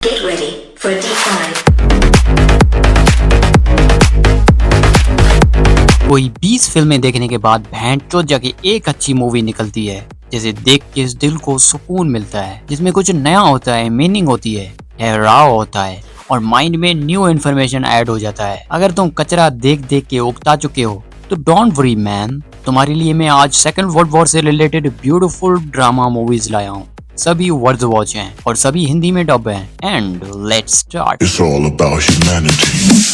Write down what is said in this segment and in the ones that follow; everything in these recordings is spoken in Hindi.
Get ready for a deep dive. कोई 20 फिल्में देखने के बाद भेंटचोद जाके एक अच्छी मूवी निकलती है जिसे देख के इस दिल को सुकून मिलता है, जिसमें कुछ नया होता है, मीनिंग होती है, ठहराव होता है और माइंड में न्यू इन्फॉर्मेशन ऐड हो जाता है। अगर तुम कचरा देख देख के उगता चुके हो तो डोंट वरी मैन, तुम्हारे लिए मैं आज सेकंड वर्ल्ड वॉर से रिलेटेड ब्यूटीफुल ड्रामा मूवीज लाया हूँ। सभी वर्थ वॉच हैं और सभी हिंदी में डब हैं। And let's start. It's all about humanity.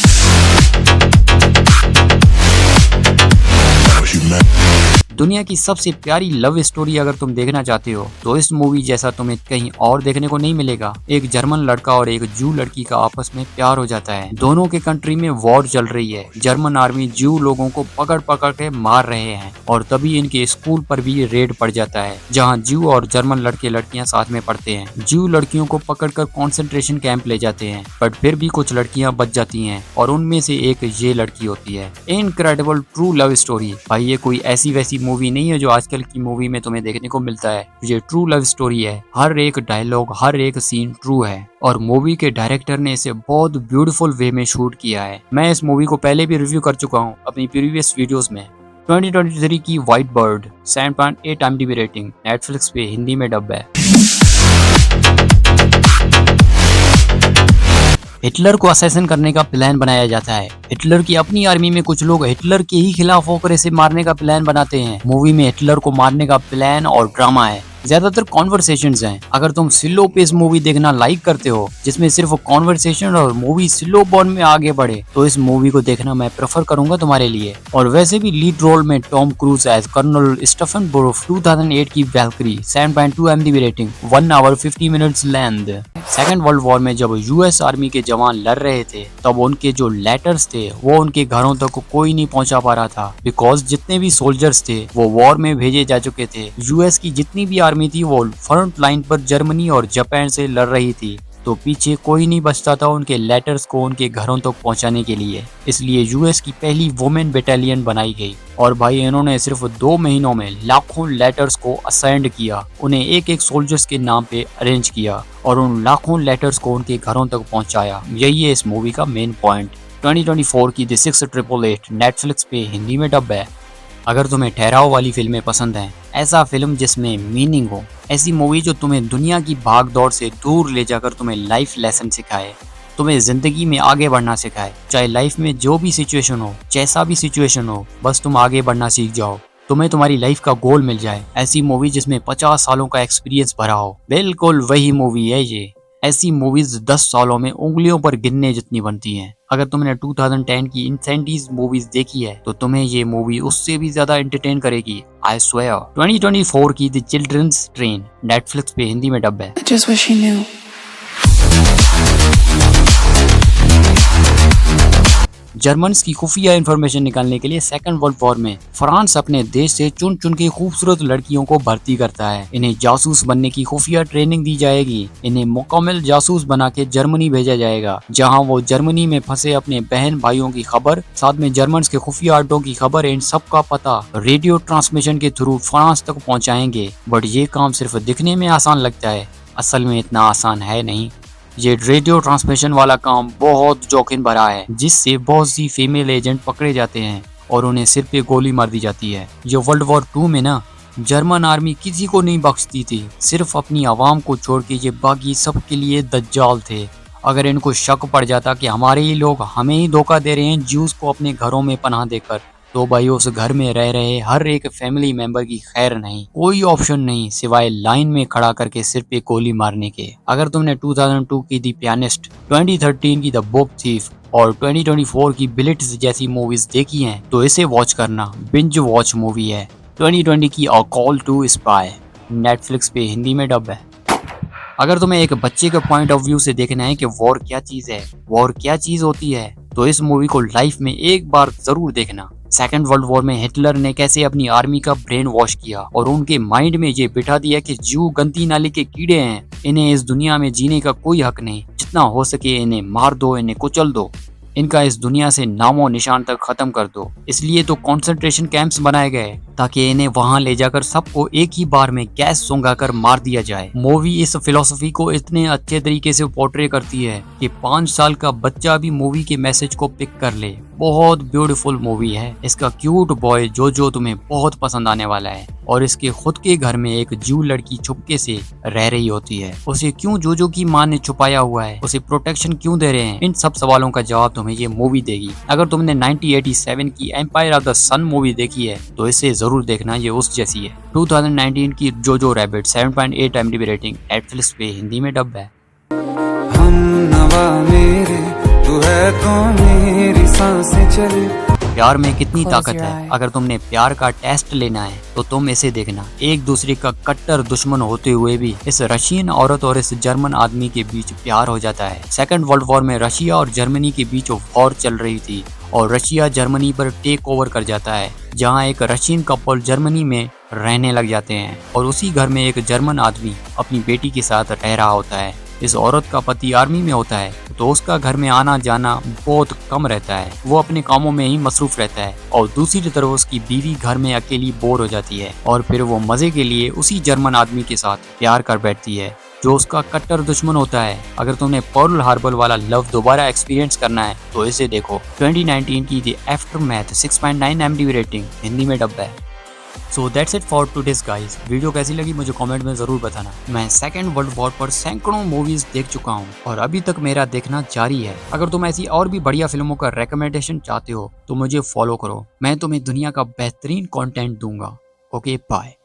दुनिया की सबसे प्यारी लव स्टोरी अगर तुम देखना चाहते हो तो इस मूवी जैसा तुम्हें कहीं और देखने को नहीं मिलेगा। एक जर्मन लड़का और एक जू लड़की का आपस में प्यार हो जाता है। दोनों के कंट्री में वॉर चल रही है। जर्मन आर्मी जू लोगों को पकड़ पकड़ के मार रहे हैं और तभी इनके स्कूल पर भी रेड पड़ जाता है, जहाँ जू और जर्मन लड़के लड़कियां साथ में पढ़ते हैं। जू लड़कियों को पकड़कर कॉन्सेंट्रेशन कैंप ले जाते हैं, बट फिर भी कुछ लड़कियां बच जाती हैं और उनमें से एक ये लड़की होती है। Incredible true love story. भाई ये कोई ऐसी वैसी मूवी नहीं है जो आजकल की मूवी में तुम्हें देखने को मिलता है। ये ट्रू लव स्टोरी है। हर एक डायलॉग, हर एक सीन ट्रू है और मूवी के डायरेक्टर ने इसे बहुत ब्यूटीफुल वे में शूट किया है। मैं इस मूवी को पहले भी रिव्यू कर चुका हूँ अपनी प्रीवियस वीडियोस में। 2023 की white bird 7.8 IMDb rating, Netflix पे हिंदी में डब है। हिटलर को असैसिन करने का प्लान बनाया जाता है। हिटलर की अपनी आर्मी में कुछ लोग हिटलर के ही खिलाफ होकर इसे मारने का प्लान बनाते हैं। मूवी में हिटलर को मारने का प्लान और ड्रामा है, ज्यादातर कॉन्वर्सेशंस हैं। अगर तुम स्लो पेस मूवी देखना लाइक करते हो जिसमें सिर्फ कॉन्वर्सेशन और मूवी स्लो बर्न में आगे बढ़े तो इस मूवी को देखना मैं प्रेफर करूंगा तुम्हारे लिए। और वैसे भी लीड रोल में Tom Cruise as colonel Stephen बोरोफ। 2008 की Valkyrie 7.2 IMDb rating, 1 hour 50 minutes length. Second world war में जब यूएस आर्मी के जवान लड़ रहे थे तब उनके जो लेटर्स थे वो उनके घरों तक कोई नहीं पहुंचा पा रहा था, बिकॉज जितने भी सोल्जर्स थे वो वॉर में भेजे जा चुके थे। यूएस की जितनी भी आर्मी थी वो फ्रंट लाइन पर जर्मनी और जापान से लड़ रही थी, तो पीछे कोई नहीं बचता था उनके लेटर्स को उनके घरों तक पहुंचाने के लिए। इसलिए यूएस की पहली वुमेन बटालियन बनाई गई और भाई इन्होंने सिर्फ 2 महीनों में लाखों लेटर्स को असाइंड किया, उन्हें एक एक सोल्जर्स के नाम पे अरेंज किया और उन लाखों लेटर्स को उनके घरों तक पहुंचाया। यही है इस मूवी का मेन पॉइंट। 2024 की द 6888 नेटफ्लिक्स पे हिंदी में डब है। अगर तुम्हें ठहराव वाली फिल्में पसंद हैं, ऐसा फिल्म जिसमें मीनिंग हो, ऐसी मूवी जो तुम्हें दुनिया की भाग दौड़ से दूर ले जाकर तुम्हें लाइफ लेसन सिखाए, तुम्हें जिंदगी में आगे बढ़ना सिखाए, चाहे लाइफ में जो भी सिचुएशन हो, जैसा भी सिचुएशन हो, बस तुम आगे बढ़ना सीख जाओ, तुम्हें तुम्हारी लाइफ का गोल मिल जाए, ऐसी मूवी जिसमें 50 सालों का एक्सपीरियंस भरा हो, बिल्कुल वही मूवी है ये। ऐसी मूवीज 10 सालों में उंगलियों पर गिनने जितनी बनती हैं। अगर तुमने 2010 की इंसेंटीज मूवीज देखी है तो तुम्हें ये मूवी उससे भी ज्यादा एंटरटेन करेगी, आई स्वेयर। 2024 की द चिल्ड्रंस ट्रेन नेटफ्लिक्स पे हिंदी में डब है। Just wish he knew. Germans की खुफिया इंफॉर्मेशन निकालने के लिए सेकंड वर्ल्ड वॉर में फ्रांस अपने देश से चुन चुन के खूबसूरत लड़कियों को भर्ती करता है। इन्हें जासूस बनने की खुफिया ट्रेनिंग दी जाएगी। इन्हें मुकम्मल जासूस बना के जर्मनी भेजा जाएगा, जहां वो जर्मनी में फंसे अपने बहन भाइयों की खबर, साथ में जर्मन्स के खुफिया अड्डों की खबर, इन सब का पता रेडियो ट्रांसमिशन के थ्रू फ्रांस तक पहुँचाएंगे। बट ये काम सिर्फ दिखने में आसान लगता है, असल में इतना आसान है नहीं। ये रेडियो ट्रांसमिशन वाला काम बहुत जोखिम भरा है, जिससे बहुत सी फीमेल एजेंट पकड़े जाते हैं और उन्हें सिर पे गोली मार दी जाती है। ये वर्ल्ड वॉर 2 में ना जर्मन आर्मी किसी को नहीं बख्शती थी, सिर्फ अपनी आवाम को छोड़ के ये बाकी सब के लिए दज्जाल थे। अगर इनको शक पड़ जाता कि हमारे ही लोग हमें ही धोखा दे रहे हैं ज्यूज को अपने घरों में पनाह देकर, तो भाई उस घर में रह रहे हर एक फैमिली मेंबर की खैर नहीं, कोई ऑप्शन नहीं सिवाय लाइन में खड़ा करके सिर पे गोली मारने के। अगर तुमने 2002 की द पियानिस्ट, 2013 की द बॉब थीफ और 2024 की बिलिट्स जैसी मूवीज देखी हैं तो इसे वॉच करना, बिंज वॉच मूवी है। 2020 की a call to spy Netflix पे हिंदी में डब है। अगर तुम्हें एक बच्चे के पॉइंट ऑफ व्यू से देखना है कि वॉर क्या चीज है, वॉर क्या चीज होती है, तो इस मूवी को लाइफ में एक बार जरूर देखना। सेकेंड वर्ल्ड वॉर में हिटलर ने कैसे अपनी आर्मी का ब्रेन वॉश किया और उनके माइंड में ये बिठा दिया कि जू गंदी नाली के कीड़े हैं, इन्हें इस दुनिया में जीने का कोई हक नहीं, जितना हो सके इन्हें मार दो, इन्हें कुचल दो। इनका इस दुनिया से नामो निशान तक खत्म कर दो। इसलिए तो कंसंट्रेशन कैंप्स बनाए गए ताकि इन्हें वहां ले जाकर सबको एक ही बार में गैस सुंघाकर मार दिया जाए। मूवी इस फिलॉसफी को इतने अच्छे तरीके से पोर्ट्रे करती है कि 5 साल का बच्चा भी मूवी के मैसेज को पिक कर ले। बहुत ब्यूटीफुल मूवी है। इसका क्यूट बॉय जोजो तुम्हें बहुत पसंद आने वाला है और इसके खुद के घर में एक जू लड़की छुपके से रह रही होती है। उसे क्यों जोजो की मां ने छुपाया हुआ है, उसे प्रोटेक्शन क्यों दे रहे हैं, इन सब सवालों का जवाब तुम्हें ये मूवी देगी। अगर तुमने 1987 की Empire of the Sun movie देखी है तो इसे जरूर देखना, ये उस जैसी है। 2019 की जोजो रैबिट 7.8 IMDb रेटिंग, नेटफ्लिक्स पे हिंदी में डब है। हम नवा मेरे तू है तो मेरी सांसें चले। प्यार में कितनी ताकत है। अगर तुमने प्यार का टेस्ट लेना है तो तुम इसे देखना। एक दूसरे का कट्टर दुश्मन होते हुए भी इस रशियन औरत और इस जर्मन आदमी के बीच प्यार हो जाता है। सेकंड वर्ल्ड वॉर में रशिया और जर्मनी के बीच वॉर चल रही थी और रशिया जर्मनी पर टेक ओवर कर जाता है, जहां एक रशियन कपल जर्मनी में रहने लग जाते हैं और उसी घर में एक जर्मन आदमी अपनी बेटी के साथ रह रहा होता है। इस औरत का पति आर्मी में होता है तो उसका घर में आना जाना बहुत कम रहता है, वो अपने कामों में ही मसरूफ रहता है और दूसरी तरफ उसकी बीवी घर में अकेली बोर हो जाती है और फिर वो मजे के लिए उसी जर्मन आदमी के साथ प्यार कर बैठती है जो उसका कट्टर दुश्मन होता है। अगर तुमने पर्ल हार्बर वाला लव दोबारा एक्सपीरियंस करना है तो इसे देखो। 2019 की the aftermath 6.9 IMDb rating, Hindi में डब है। So that's it for today's guys. Video कैसी लगी मुझे कमेंट में जरूर बताना। मैं सेकंड वर्ल्ड वॉर पर सैकड़ों मूवीज देख चुका हूँ और अभी तक मेरा देखना जारी है। अगर तुम ऐसी और भी बढ़िया फिल्मों का रिकमेंडेशन चाहते हो तो मुझे फॉलो करो, मैं तुम्हें दुनिया का बेहतरीन कंटेंट दूंगा। Okay bye.